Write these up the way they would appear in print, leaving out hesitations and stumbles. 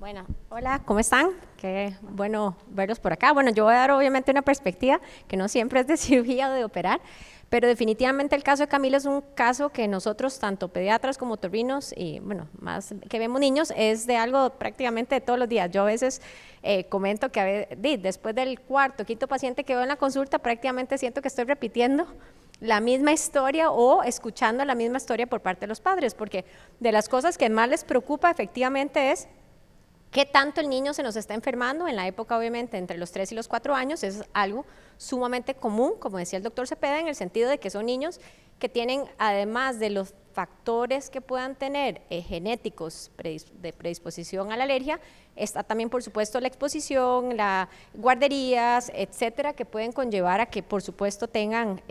Bueno, hola, ¿cómo están? Qué bueno verlos por acá. Bueno, yo voy a dar obviamente una perspectiva que no siempre es de cirugía o de operar, pero definitivamente el caso de Camila es un caso que nosotros, tanto pediatras como otorrinos, y bueno, más que vemos niños, es de algo prácticamente de todos los días. Yo a veces comento que después del cuarto, quinto paciente que veo en la consulta, prácticamente siento que estoy repitiendo la misma historia o escuchando la misma historia por parte de los padres, porque de las cosas que más les preocupa efectivamente es qué tanto el niño se nos está enfermando. En la época, obviamente, entre los 3 y los 4 años, es algo sumamente común, como decía el doctor Cepeda, en el sentido de que son niños que tienen, además de los factores que puedan tener genéticos de predisposición a la alergia, está también, por supuesto, la exposición, las guarderías, etcétera, que pueden conllevar a que, por supuesto, tengan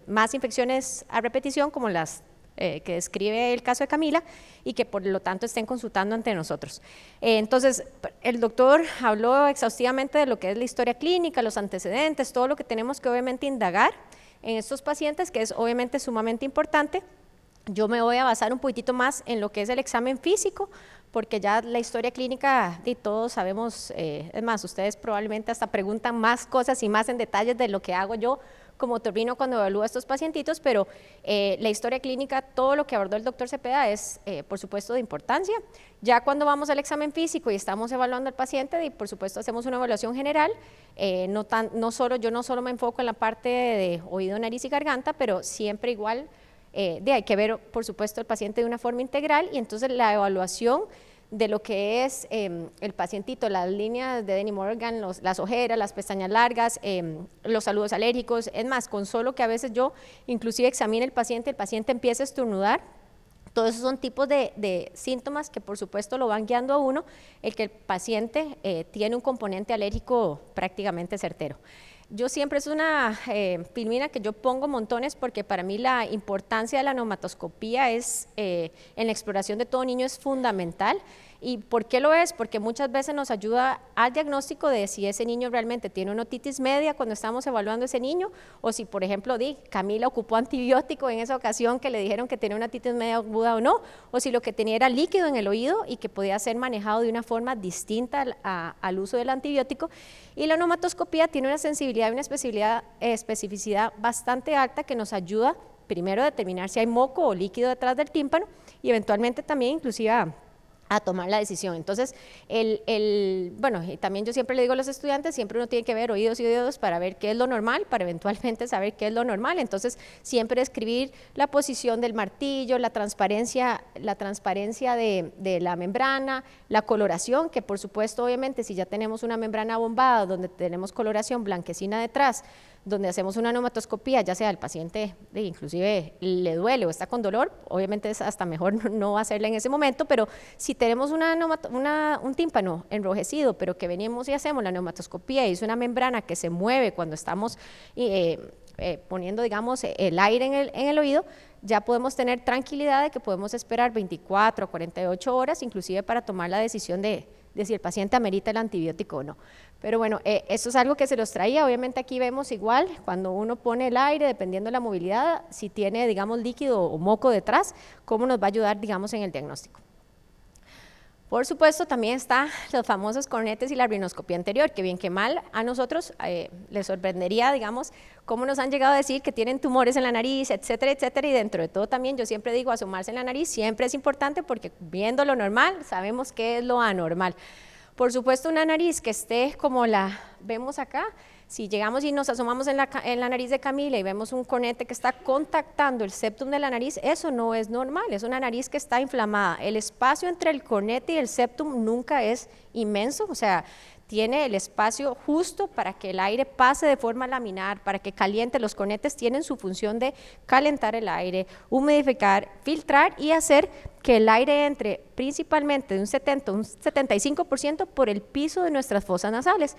más infecciones a repetición, como las que describe el caso de Camila, y que por lo tanto estén consultando ante nosotros. Entonces, el doctor habló exhaustivamente de lo que es la historia clínica, los antecedentes, todo lo que tenemos que obviamente indagar en estos pacientes, que es obviamente sumamente importante. Yo me voy a basar un poquitito más en lo que es el examen físico, porque ya la historia clínica, de todos sabemos, es más, ustedes probablemente hasta preguntan más cosas y más en detalles de lo que hago yo como otorrino cuando evalúo a estos pacientitos, pero la historia clínica, todo lo que abordó el doctor Cepeda es, por supuesto, de importancia. Ya cuando vamos al examen físico y estamos evaluando al paciente, y por supuesto hacemos una evaluación general, yo no solo me enfoco en la parte de oído, nariz y garganta, pero siempre igual hay que ver, por supuesto, el paciente de una forma integral, y entonces la evaluación de lo que es el pacientito, las líneas de Denny Morgan, las ojeras, las pestañas largas, los saludos alérgicos. Es más, con solo que a veces yo inclusive examine el paciente empieza a estornudar. Todos esos son tipos de síntomas que por supuesto lo van guiando a uno, el que el paciente tiene un componente alérgico prácticamente certero. Yo siempre es una filmina que yo pongo montones, porque para mí la importancia de la neumatoscopía es, en la exploración de todo niño, es fundamental. ¿Y por qué lo es? Porque muchas veces nos ayuda al diagnóstico de si ese niño realmente tiene una otitis media cuando estamos evaluando a ese niño, o si, por ejemplo, Camila ocupó antibiótico en esa ocasión que le dijeron que tenía una otitis media aguda o no, o si lo que tenía era líquido en el oído y que podía ser manejado de una forma distinta al uso del antibiótico. Y la neumatoscopía tiene una sensibilidad y una especificidad bastante alta que nos ayuda primero a determinar si hay moco o líquido detrás del tímpano, y eventualmente también inclusive a tomar la decisión. Entonces, bueno, y también yo siempre le digo a los estudiantes, siempre uno tiene que ver oídos y oídos para ver qué es lo normal, para eventualmente saber qué es lo normal. Entonces, siempre escribir la posición del martillo, la transparencia de la membrana, la coloración, que por supuesto, obviamente, si ya tenemos una membrana bombada donde tenemos coloración blanquecina detrás, donde hacemos una neumatoscopía, ya sea el paciente inclusive le duele o está con dolor, obviamente es hasta mejor no hacerla en ese momento, pero si tenemos un tímpano enrojecido, pero que venimos y hacemos la neumatoscopía y es una membrana que se mueve cuando estamos poniendo, digamos, el aire en el oído, ya podemos tener tranquilidad de que podemos esperar 24 o 48 horas, inclusive para tomar la decisión de si el paciente amerita el antibiótico o no. Pero bueno, eso es algo que se los traía. Obviamente aquí vemos igual, cuando uno pone el aire, dependiendo de la movilidad, si tiene, digamos, líquido o moco detrás, cómo nos va a ayudar, digamos, en el diagnóstico. Por supuesto, también están los famosos cornetes y la rinoscopía anterior, que bien que mal a nosotros les sorprendería, digamos, cómo nos han llegado a decir que tienen tumores en la nariz, etcétera, etcétera, y dentro de todo también yo siempre digo, asomarse en la nariz siempre es importante, porque viendo lo normal sabemos qué es lo anormal. Por supuesto, una nariz que esté como la vemos acá, si llegamos y nos asomamos en la nariz de Camila y vemos un cornete que está contactando el septum de la nariz, eso no es normal, es una nariz que está inflamada. El espacio entre el cornete y el septum nunca es inmenso, o sea, tiene el espacio justo para que el aire pase de forma laminar, para que caliente. Los cornetes tienen su función de calentar el aire, humidificar, filtrar y hacer que el aire entre principalmente de un 70 un 75% por el piso de nuestras fosas nasales.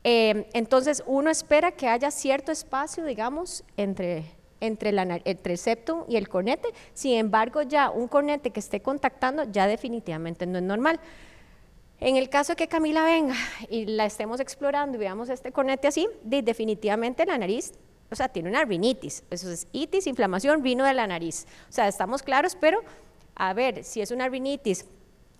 Entonces uno espera que haya cierto espacio, digamos, entre el septum y el cornete. Sin embargo, ya un cornete que esté contactando ya definitivamente no es normal. En el caso de que Camila venga y la estemos explorando y veamos este cornete así, definitivamente la nariz, o sea, tiene una rinitis, eso es itis, inflamación, rino de la nariz. O sea, estamos claros, pero a ver, si es una rinitis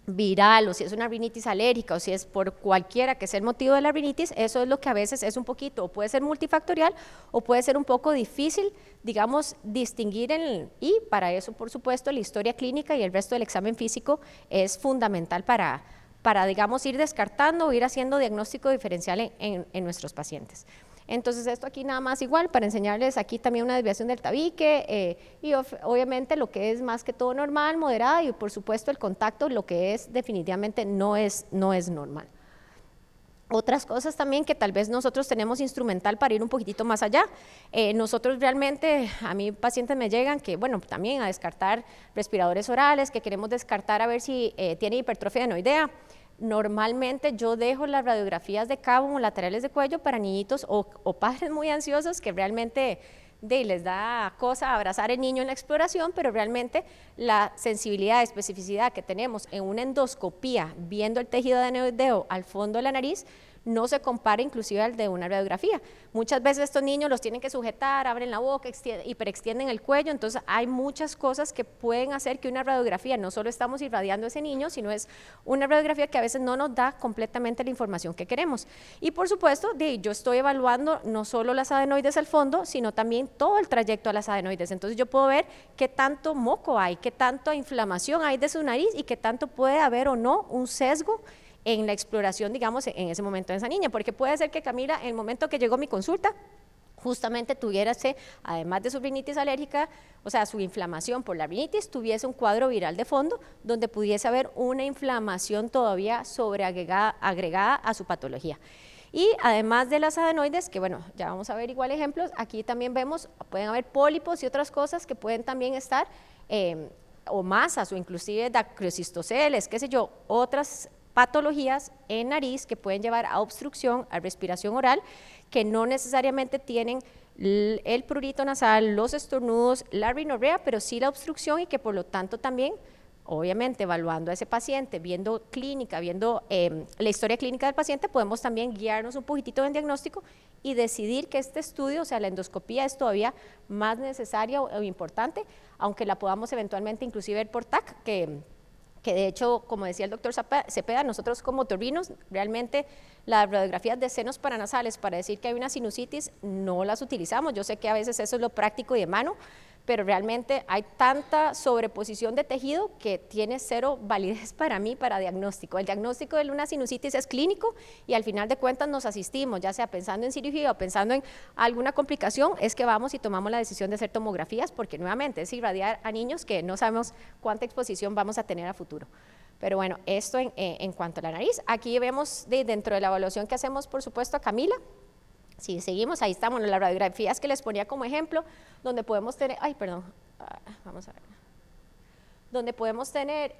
viral o si es una rinitis alérgica o si es por cualquiera que sea el motivo de la rinitis, eso es lo que a veces es un poquito, o puede ser multifactorial o puede ser un poco difícil, digamos, distinguir y para eso, por supuesto, la historia clínica y el resto del examen físico es fundamental para digamos, ir descartando o ir haciendo diagnóstico diferencial en nuestros pacientes. Entonces esto aquí nada más igual para enseñarles aquí también una desviación del tabique y obviamente lo que es más que todo normal, moderada y por supuesto el contacto, lo que es definitivamente no es normal. Otras cosas también que tal vez nosotros tenemos instrumental para ir un poquitito más allá. Nosotros realmente, a mí pacientes me llegan que, bueno, también a descartar respiradores orales, que queremos descartar a ver si tiene hipertrofia adenoidea. Normalmente yo dejo las radiografías de cabo o laterales de cuello para niñitos o padres muy ansiosos que realmente les da cosa abrazar al niño en la exploración, pero realmente la sensibilidad, especificidad que tenemos en una endoscopía viendo el tejido adenoideo al fondo de la nariz no se compara inclusive al de una radiografía. Muchas veces estos niños los tienen que sujetar, abren la boca, hiperextienden el cuello, entonces hay muchas cosas que pueden hacer que una radiografía, no solo estamos irradiando a ese niño, sino es una radiografía que a veces no nos da completamente la información que queremos. Y por supuesto, yo estoy evaluando no solo las adenoides al fondo, sino también todo el trayecto a las adenoides, entonces yo puedo ver qué tanto moco hay, qué tanta inflamación hay de su nariz y qué tanto puede haber o no un sesgo en la exploración, digamos, en ese momento de esa niña, porque puede ser que Camila, en el momento que llegó a mi consulta, justamente tuviese, además de su rinitis alérgica, o sea, su inflamación por la rinitis, tuviese un cuadro viral de fondo, donde pudiese haber una inflamación todavía agregada a su patología. Y además de las adenoides, que bueno, ya vamos a ver igual ejemplos, aquí también vemos, pueden haber pólipos y otras cosas que pueden también estar, o masas, o inclusive dacriocistoceles, qué sé yo, otras patologías en nariz que pueden llevar a obstrucción, a respiración oral, que no necesariamente tienen el prurito nasal, los estornudos, la rinorrea, pero sí la obstrucción y que por lo tanto también, obviamente evaluando a ese paciente, viendo clínica, viendo la historia clínica del paciente, podemos también guiarnos un poquitito en diagnóstico y decidir que este estudio, o sea, la endoscopía es todavía más necesaria o importante, aunque la podamos eventualmente inclusive ver por TAC, que de hecho, como decía el doctor Cepeda, nosotros como otorrinos, realmente las radiografías de senos paranasales para decir que hay una sinusitis no las utilizamos. Yo sé que a veces eso es lo práctico y de mano, pero realmente hay tanta sobreposición de tejido que tiene cero validez para mí para diagnóstico. El diagnóstico de una sinusitis es clínico y al final de cuentas nos asistimos, ya sea pensando en cirugía o pensando en alguna complicación, es que vamos y tomamos la decisión de hacer tomografías porque nuevamente es irradiar a niños que no sabemos cuánta exposición vamos a tener a futuro. Pero bueno, esto en cuanto a la nariz. Aquí vemos dentro de la evaluación que hacemos, por supuesto, a Camila. Si seguimos, ahí estamos, las radiografías que les ponía como ejemplo, donde podemos tener, vamos a ver, donde podemos tener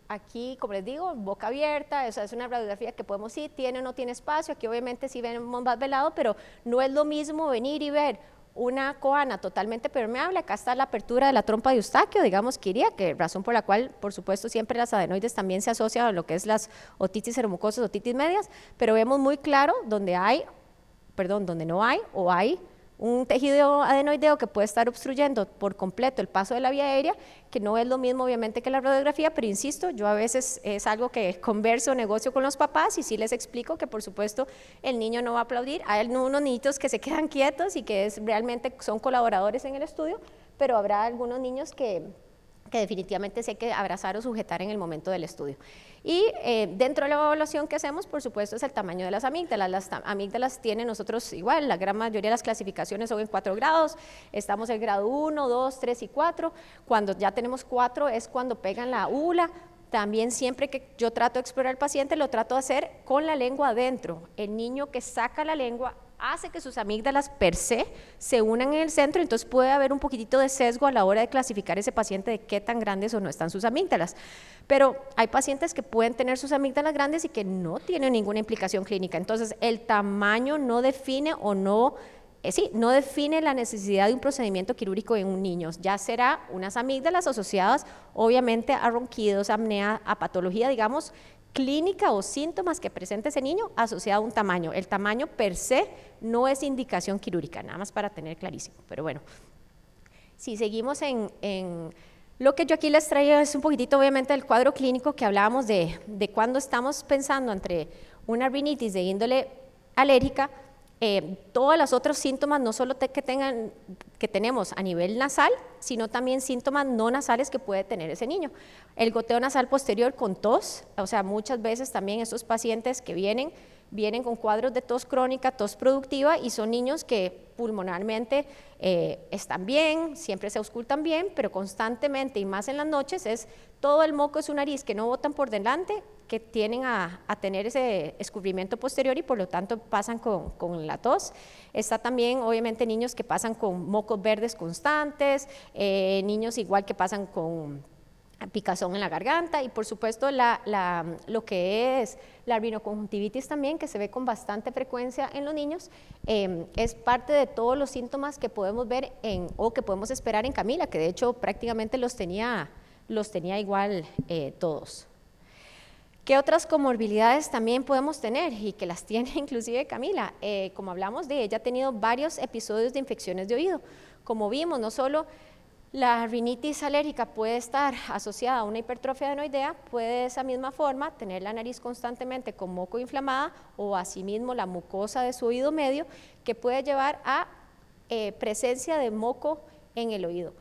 aquí, como les digo, boca abierta, o sea, es una radiografía que podemos, sí, tiene o no tiene espacio, aquí obviamente sí vemos más velado, pero no es lo mismo venir y ver una coana totalmente permeable, acá está la apertura de la trompa de Eustaquio, digamos, Kiria, que razón por la cual, por supuesto, siempre las adenoides también se asocian a lo que es las otitis seromucosas, otitis medias, pero vemos muy claro donde no hay o hay un tejido adenoideo que puede estar obstruyendo por completo el paso de la vía aérea, que no es lo mismo obviamente que la radiografía, pero insisto, yo a veces es algo que converso, negocio con los papás y sí les explico que por supuesto el niño no va a aplaudir, hay unos niñitos que se quedan quietos y que realmente son colaboradores en el estudio, pero habrá algunos niños que definitivamente sí hay que abrazar o sujetar en el momento del estudio. Y dentro de la evaluación que hacemos, por supuesto, es el tamaño de las amígdalas. Las amígdalas tienen nosotros igual, la gran mayoría de las clasificaciones son en 4 grados, estamos en grado 1, 2, 3 y 4, cuando ya tenemos 4 es cuando pegan la úvula. También siempre que yo trato de explorar al paciente, lo trato de hacer con la lengua adentro. El niño que saca la lengua hace que sus amígdalas per se unan en el centro, entonces puede haber un poquitito de sesgo a la hora de clasificar ese paciente de qué tan grandes o no están sus amígdalas. Pero hay pacientes que pueden tener sus amígdalas grandes y que no tienen ninguna implicación clínica, entonces el tamaño no define o no define la necesidad de un procedimiento quirúrgico en un niño, ya será unas amígdalas asociadas obviamente a ronquidos, apnea, a patología, digamos, clínica o síntomas que presente ese niño asociado a un tamaño. El tamaño per se no es indicación quirúrgica, nada más para tener clarísimo, pero bueno. Si seguimos en Lo que yo aquí les traigo es un poquitito, obviamente, del cuadro clínico que hablábamos de cuando estamos pensando entre una rinitis de índole alérgica, todos los otros síntomas, no solo que tenemos a nivel nasal, sino también síntomas no nasales que puede tener ese niño. El goteo nasal posterior con tos, o sea, muchas veces también estos pacientes que vienen con cuadros de tos crónica, tos productiva, y son niños que pulmonalmente están bien, siempre se auscultan bien, pero constantemente y más en las noches es todo el moco de su nariz que no botan por delante, que tienen a tener ese escurrimiento posterior y por lo tanto pasan con la tos. Está también obviamente niños que pasan con mocos verdes constantes, niños igual que pasan con picazón en la garganta y por supuesto lo que es la rinoconjuntivitis también, que se ve con bastante frecuencia en los niños, es parte de todos los síntomas que podemos ver o que podemos esperar en Camila, que de hecho prácticamente los tenía igual todos. ¿Qué otras comorbilidades también podemos tener y que las tiene inclusive Camila? Como hablamos de ella, ha tenido varios episodios de infecciones de oído. Como vimos, no solo la rinitis alérgica puede estar asociada a una hipertrofia adenoidea, puede de esa misma forma tener la nariz constantemente con moco inflamada o asimismo la mucosa de su oído medio, que puede llevar a presencia de moco en el oído.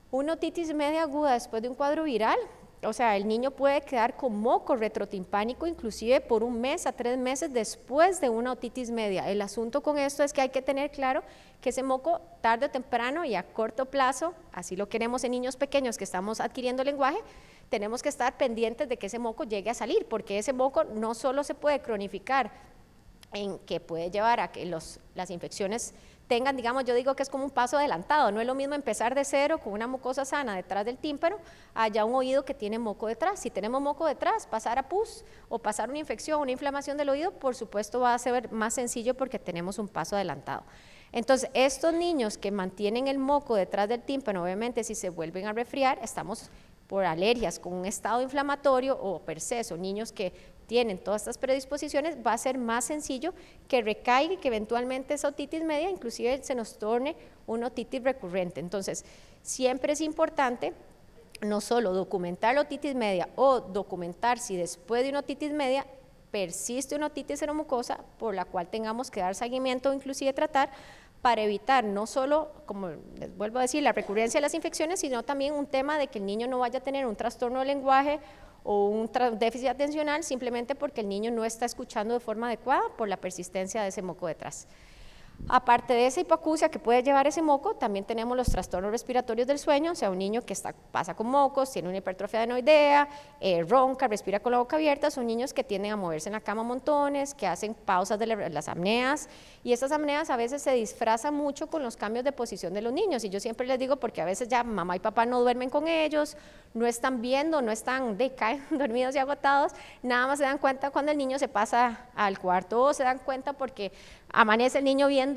Una otitis media aguda después de un cuadro viral, o sea, el niño puede quedar con moco retrotimpánico inclusive por 1 mes a 3 meses después de una otitis media. El asunto con esto es que hay que tener claro que ese moco tarde o temprano y a corto plazo, así lo queremos en niños pequeños que estamos adquiriendo lenguaje, tenemos que estar pendientes de que ese moco llegue a salir, porque ese moco no solo se puede cronificar en que puede llevar a que las infecciones tengan, digamos, yo digo que es como un paso adelantado, no es lo mismo empezar de cero con una mucosa sana detrás del tímpano, allá un oído que tiene moco detrás. Si tenemos moco detrás, pasar a pus o pasar una infección, una inflamación del oído, por supuesto va a ser más sencillo porque tenemos un paso adelantado. Entonces, estos niños que mantienen el moco detrás del tímpano, obviamente si se vuelven a resfriar, estamos por alergias con un estado inflamatorio o perceso, niños que tienen todas estas predisposiciones, va a ser más sencillo que recaiga y que eventualmente esa otitis media inclusive se nos torne una otitis recurrente. Entonces, siempre es importante no solo documentar la otitis media o documentar si después de una otitis media persiste una otitis seromucosa por la cual tengamos que dar seguimiento o inclusive tratar, para evitar no solo, como les vuelvo a decir, la recurrencia de las infecciones, sino también un tema de que el niño no vaya a tener un trastorno de lenguaje o un déficit atencional simplemente porque el niño no está escuchando de forma adecuada por la persistencia de ese moco detrás. Aparte de esa hipoacusia que puede llevar ese moco, también tenemos los trastornos respiratorios del sueño, o sea, un niño que pasa con mocos, tiene una hipertrofia adenoidea, ronca, respira con la boca abierta, son niños que tienden a moverse en la cama montones, que hacen pausas de las apneas, y esas apneas a veces se disfrazan mucho con los cambios de posición de los niños, y yo siempre les digo, porque a veces ya mamá y papá no duermen con ellos, no están viendo, no están, caen dormidos y agotados, nada más se dan cuenta cuando el niño se pasa al cuarto, o se dan cuenta porque amanece el niño viendo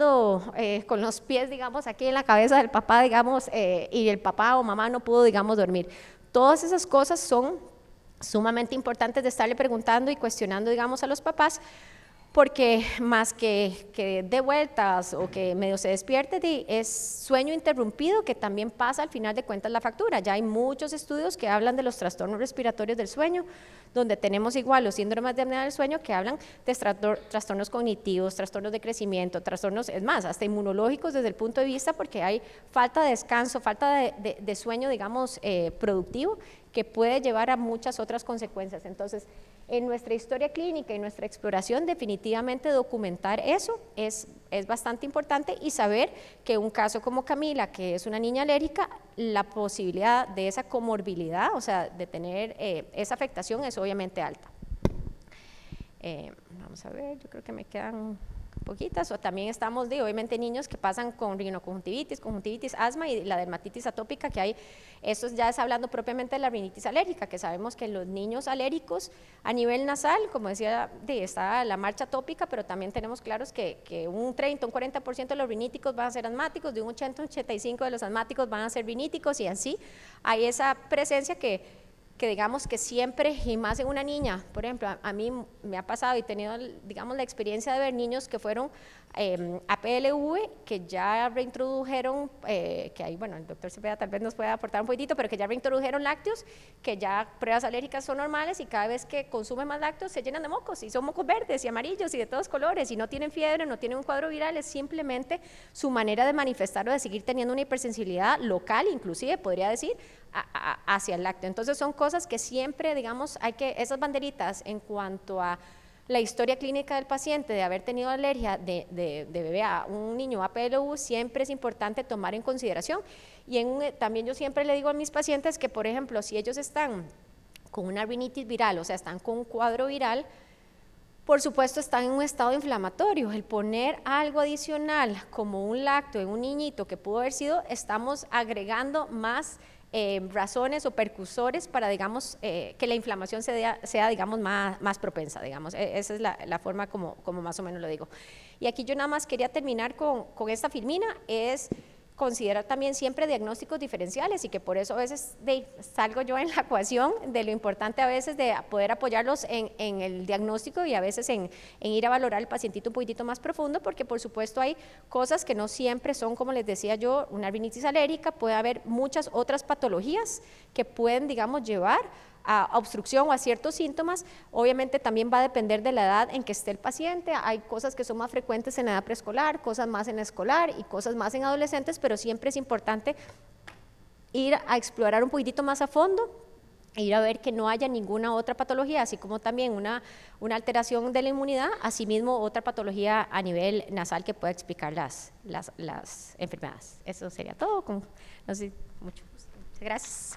con los pies, digamos, aquí en la cabeza del papá, digamos, y el papá o mamá no pudo, digamos, dormir. Todas esas cosas son sumamente importantes de estarle preguntando y cuestionando, digamos, a los papás, porque más que dé vueltas o que medio se despierte, es sueño interrumpido, que también pasa al final de cuentas la factura. Ya hay muchos estudios que hablan de los trastornos respiratorios del sueño, donde tenemos igual los síndromes de apnea del sueño que hablan de trastornos cognitivos, trastornos de crecimiento, trastornos, es más, hasta inmunológicos desde el punto de vista porque hay falta de descanso, falta de sueño, digamos, productivo, que puede llevar a muchas otras consecuencias. Entonces, en nuestra historia clínica y nuestra exploración, definitivamente documentar eso es bastante importante y saber que un caso como Camila, que es una niña alérgica, la posibilidad de esa comorbilidad, o sea, de tener esa afectación es obviamente alta. Vamos a ver, yo creo que me quedan poquitas, o también estamos obviamente niños que pasan con rinoconjuntivitis, conjuntivitis, asma y la dermatitis atópica que hay. Eso ya es hablando propiamente de la rinitis alérgica, que sabemos que los niños alérgicos a nivel nasal, como decía, está la marcha atópica, pero también tenemos claros que un 30, un 40% de los riníticos van a ser asmáticos, de un 80 a un 85% de los asmáticos van a ser riníticos y así hay esa presencia que que digamos que siempre, y más en una niña, por ejemplo, a mí me ha pasado y he tenido, digamos, la experiencia de ver niños que fueron a PLV, que ya reintrodujeron, que ahí, bueno, el doctor Cepeda tal vez nos pueda aportar un poquitito, pero que ya reintrodujeron lácteos, que ya pruebas alérgicas son normales y cada vez que consumen más lácteos se llenan de mocos, y son mocos verdes y amarillos y de todos colores, y no tienen fiebre, no tienen un cuadro viral, es simplemente su manera de manifestar o de seguir teniendo una hipersensibilidad local, inclusive podría decir, hacia el lácteo. Entonces son cosas que siempre, digamos, hay que, esas banderitas en cuanto a la historia clínica del paciente de haber tenido alergia de bebé a un niño a PLU, siempre es importante tomar en consideración. Y también yo siempre le digo a mis pacientes que, por ejemplo, si ellos están con una rinitis viral, o sea, están con un cuadro viral, por supuesto están en un estado inflamatorio. El poner algo adicional como un lácteo en un niñito que pudo haber sido, estamos agregando más razones o percusores para, digamos, que la inflamación sea digamos, más propensa, digamos. Esa es la forma como más o menos lo digo. Y aquí yo nada más quería terminar con esta filmina, es considerar también siempre diagnósticos diferenciales, y que por eso a veces salgo yo en la ecuación de lo importante a veces de poder apoyarlos en el diagnóstico, y a veces en ir a valorar al pacientito un poquitito más profundo, porque por supuesto hay cosas que no siempre son, como les decía yo, una rinitis alérgica, puede haber muchas otras patologías que pueden, digamos, llevar a obstrucción o a ciertos síntomas. Obviamente también va a depender de la edad en que esté el paciente, hay cosas que son más frecuentes en la edad preescolar, cosas más en escolar y cosas más en adolescentes, pero siempre es importante ir a explorar un poquitito más a fondo, ir a ver que no haya ninguna otra patología, así como también una alteración de la inmunidad, asimismo otra patología a nivel nasal que pueda explicar las enfermedades. Eso sería todo. No sé, mucho. Gracias.